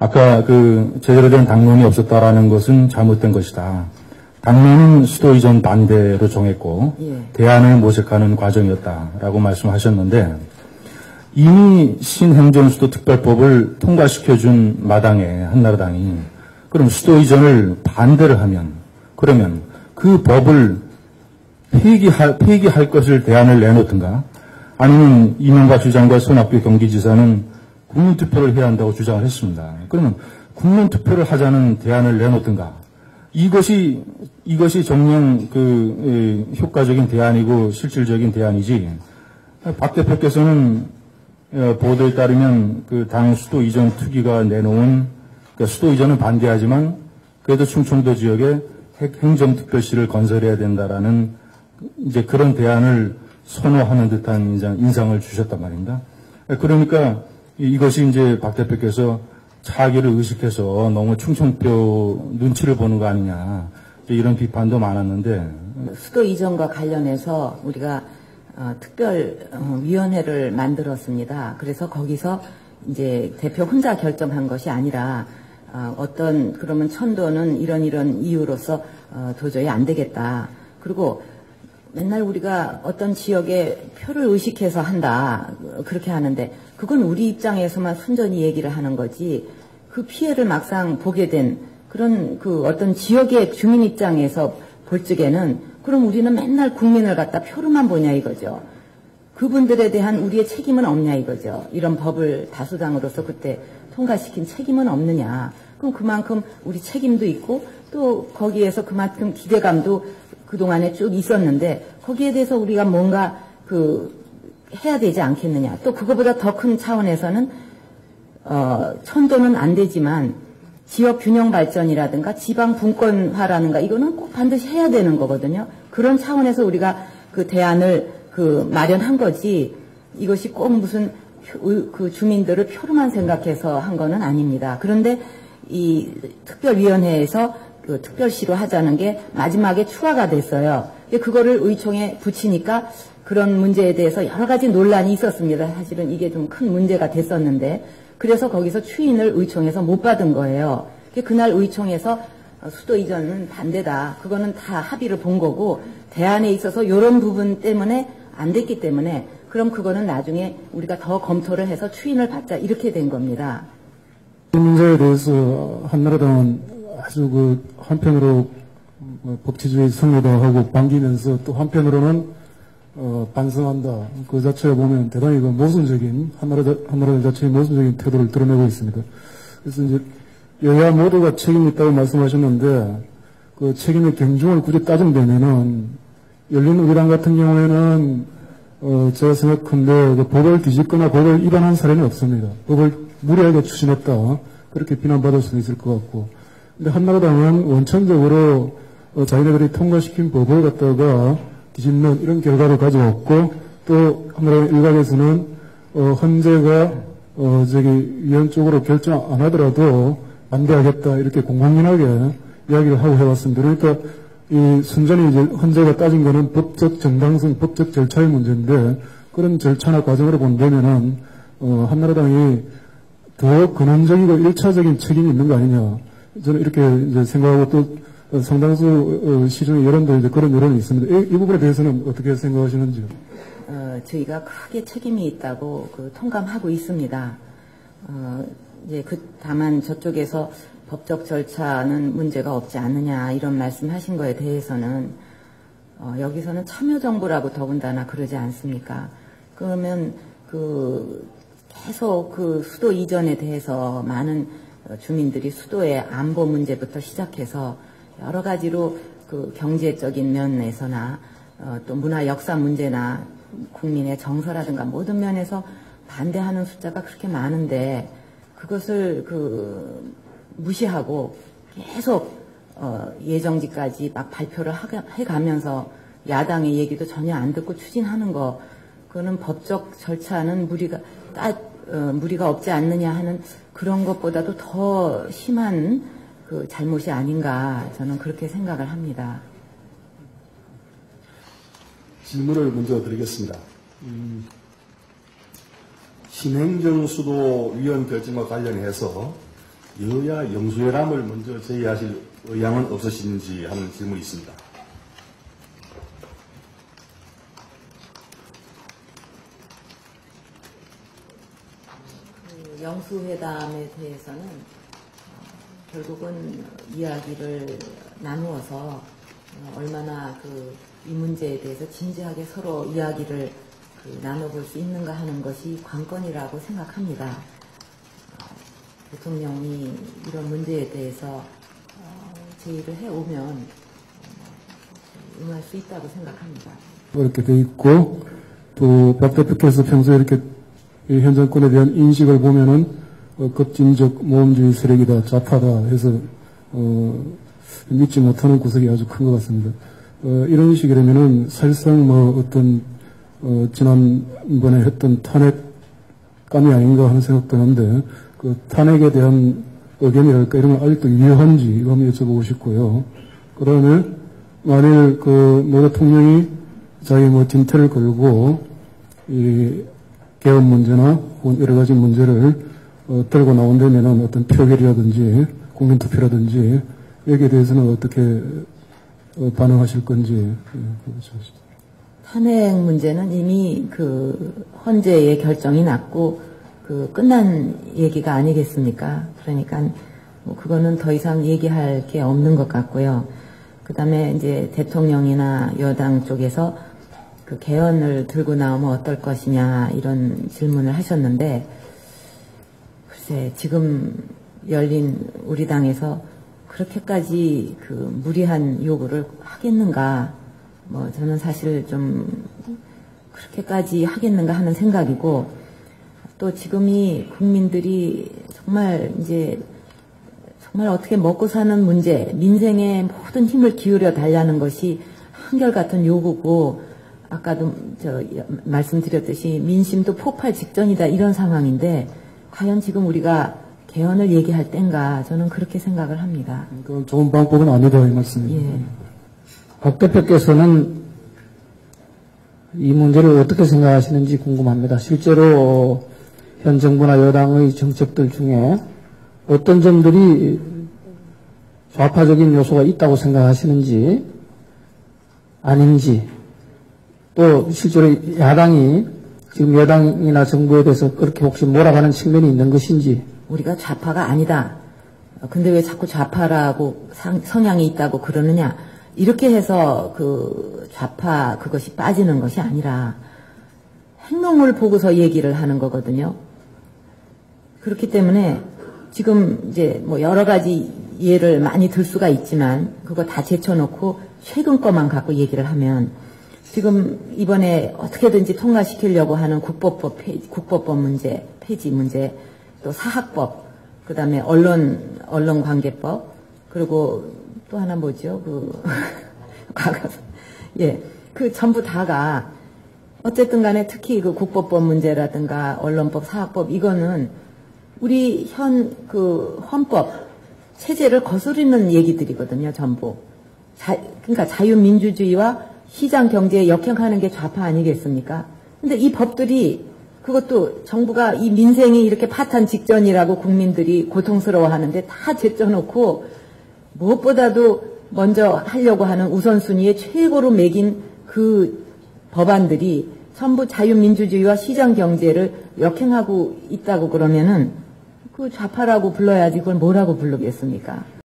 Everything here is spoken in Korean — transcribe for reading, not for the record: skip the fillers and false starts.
아까 제대로 된 당론이 없었다라는 것은 잘못된 것이다. 당론은 수도 이전 반대로 정했고 대안을 모색하는 과정이었다라고 말씀하셨는데 이미 신행정수도 특별법을 통과시켜준 마당에 한나라당이 그럼 수도 이전을 반대를 하면 그러면 그 법을 폐기할 것을 대안을 내놓든가 아니면 이명박 시장과 손학규 경기지사는 국민투표를 해야 한다고 주장을 했습니다. 그러면 국민투표를 하자는 대안을 내놓든가 이것이 정녕 효과적인 대안이고 실질적인 대안이지 박 대표께서는 보도에 따르면 당 수도 이전 특위가 내놓은 수도 이전은 반대하지만 그래도 충청도 지역에 행정특별시를 건설해야 된다라는 이제 그런 대안을 선호하는 듯한 인상을 주셨단 말입니다. 그러니까 이것이 이제 박 대표께서 차기를 의식해서 너무 충청표 눈치를 보는 거 아니냐 이런 비판도 많았는데 수도 이전과 관련해서 우리가 특별위원회를 만들었습니다. 그래서 거기서 이제 대표 혼자 결정한 것이 아니라 그러면 천도는 이런 이유로서 도저히 안 되겠다. 그리고 맨날 우리가 어떤 지역에 표를 의식해서 한다 그렇게 하는데 그건 우리 입장에서만 순전히 얘기를 하는 거지 그 피해를 막상 보게 된 그런 어떤 지역의 주민 입장에서 볼 적에는 그럼 우리는 맨날 국민을 갖다 표로만 보냐 이거죠. 그분들에 대한 우리의 책임은 없냐 이거죠. 이런 법을 다수당으로서 그때 통과시킨 책임은 없느냐. 그럼 그만큼 우리 책임도 있고 또 거기에서 그만큼 기대감도 그동안에 쭉 있었는데 거기에 대해서 우리가 뭔가 해야 되지 않겠느냐. 또 그거보다 더 큰 차원에서는 천도는 안 되지만 지역 균형 발전이라든가 지방 분권화라든가 이거는 꼭 반드시 해야 되는 거거든요. 그런 차원에서 우리가 그 대안을 마련한 거지 이것이 꼭 무슨 주민들을 표로만 생각해서 한 거는 아닙니다. 그런데 이 특별위원회에서 특별시로 하자는 게 마지막에 추가가 됐어요. 그거를 의총에 붙이니까 그런 문제에 대해서 여러 가지 논란이 있었습니다. 사실은 이게 좀 큰 문제가 됐었는데 그래서 거기서 추인을 의총에서 못 받은 거예요. 그날 의총에서 수도 이전은 반대다. 그거는 다 합의를 본 거고 대안에 있어서 이런 부분 때문에 안 됐기 때문에 그럼 그거는 나중에 우리가 더 검토를 해서 추인을 받자 이렇게 된 겁니다. 이 문제에 대해서 한나라당은 아주 한편으로 법치주의 승리도 하고 반기면서 또 한편으로는 반성한다. 그 자체에 보면 대단히 모순적인 한나라당 자체의 모순적인 태도를 드러내고 있습니다. 그래서 이제 여야 모두가 책임이 있다고 말씀하셨는데 그 책임의 경중을 굳이 따진다면은 열린우리당 같은 경우에는 제가 생각한데 법을 뒤집거나 법을 위반한 사례는 없습니다. 법을 무리하게 추진했다. 그렇게 비난받을 수도 있을 것 같고. 근데 한나라당은 원천적으로 자기네들이 통과시킨 법을 갖다가 뒤집는 이런 결과를 가져왔고 또 한나라당 일각에서는 헌재가 위원 쪽으로 결정 안 하더라도 반대하겠다 이렇게 공공연하게 이야기를 하고 해왔습니다. 그러니까 이 순전히 이제 헌재가 따진 거는 법적 정당성, 법적 절차의 문제인데 그런 절차나 과정으로 본다면은 한나라당이 더 근원적이고 1차적인 책임이 있는 거 아니냐. 저는 이렇게 이제 생각하고 또 상당수 시중의 여론도 이제 그런 여론이 있습니다. 이 부분에 대해서는 어떻게 생각하시는지요? 저희가 크게 책임이 있다고 통감하고 있습니다. 이제 다만 저쪽에서 법적 절차는 문제가 없지 않느냐 이런 말씀하신 거에 대해서는 여기서는 참여정부라고 더군다나 그러지 않습니까? 그러면 계속 수도 이전에 대해서 많은 주민들이 수도의 안보 문제부터 시작해서 여러 가지로 경제적인 면에서나 또 문화 역사 문제나 국민의 정서라든가 모든 면에서 반대하는 숫자가 그렇게 많은데 그것을 무시하고 계속 예정지까지 막 발표를 해가면서 야당의 얘기도 전혀 안 듣고 추진하는 거 그거는 법적 절차는 무리가 없지 않느냐 하는 그런 것보다도 더 심한 잘못이 아닌가 저는 그렇게 생각을 합니다. 질문을 먼저 드리겠습니다. 신행정수도 위원 결정과 관련해서 여야 영수회담을 먼저 제의하실 의향은 없으신지 하는 질문이 있습니다. 영수회담에 대해서는 결국은 이야기를 나누어서 얼마나 이 문제에 대해서 진지하게 서로 이야기를 나눠볼 수 있는가 하는 것이 관건이라고 생각합니다. 대통령이 이런 문제에 대해서 제의를 해오면 응할 수 있다고 생각합니다. 이렇게 돼 있고, 또 박 대표께서 평소에 이렇게 현 정권에 대한 인식을 보면은 급진적 모험주의 세력이다, 좌파다 해서 믿지 못하는 구석이 아주 큰 것 같습니다. 이런 식이라면은 사실상 어떤 지난번에 했던 탄핵감이 아닌가 하는 생각도 하는데, 그 탄핵에 대한 의견이랄까 이런 건 아직도 유효한지 이거 한번 여쭤보고 싶고요. 그다음에 만일 모 대통령이 자기 진퇴를 걸고 이 개헌 문제나 여러 가지 문제를 들고 나온다면은 어떤 표결이라든지 국민투표라든지 여기에 대해서는 어떻게 반응하실 건지 여쭤보십시오. 탄핵 문제는 이미 헌재의 결정이 났고 끝난 얘기가 아니겠습니까? 그러니까 그거는 더 이상 얘기할 게 없는 것 같고요. 그다음에 이제 대통령이나 여당 쪽에서 개헌을 들고 나오면 어떨 것이냐 이런 질문을 하셨는데, 글쎄 지금 열린 우리 당에서 그렇게까지 무리한 요구를 하겠는가? 저는 사실 좀 그렇게까지 하겠는가 하는 생각이고, 또 지금이 국민들이 정말 어떻게 먹고 사는 문제, 민생에 모든 힘을 기울여 달라는 것이 한결같은 요구고, 아까도 말씀드렸듯이 민심도 폭발 직전이다 이런 상황인데, 과연 지금 우리가 개헌을 얘기할 땐가, 저는 그렇게 생각을 합니다. 그건 좋은 방법은 아니다 이 말씀입니다. 예. 박 대표께서는 이 문제를 어떻게 생각하시는지 궁금합니다. 실제로 현 정부나 여당의 정책들 중에 어떤 점들이 좌파적인 요소가 있다고 생각하시는지 아닌지, 또 실제로 야당이 지금 여당이나 정부에 대해서 그렇게 혹시 몰아가는 측면이 있는 것인지. 우리가 좌파가 아니다. 근데 왜 자꾸 좌파라고 성향이 있다고 그러느냐. 이렇게 해서 좌파 그것이 빠지는 것이 아니라 행동을 보고서 얘기를 하는 거거든요. 그렇기 때문에 지금 이제 여러 가지 예를 많이 들 수가 있지만 그거 다 제쳐놓고 최근 것만 갖고 얘기를 하면, 지금 이번에 어떻게든지 통과시키려고 하는 국법법 문제, 폐지 문제, 또 사학법, 그 다음에 언론관계법, 그리고 또 하나 뭐죠? 예. 전부 다가, 어쨌든 간에 특히 국법법 문제라든가 언론법, 사학법, 이거는 우리 헌법, 체제를 거스르는 얘기들이거든요, 전부. 그러니까 자유민주주의와 시장 경제에 역행하는 게 좌파 아니겠습니까? 근데 이 법들이, 그것도 정부가 이 민생이 이렇게 파탄 직전이라고 국민들이 고통스러워 하는데 다 제쳐놓고 무엇보다도 먼저 하려고 하는 우선순위에 최고로 매긴 법안들이 전부 자유민주주의와 시장 경제를 역행하고 있다고 그러면은 좌파라고 불러야지 그걸 뭐라고 부르겠습니까?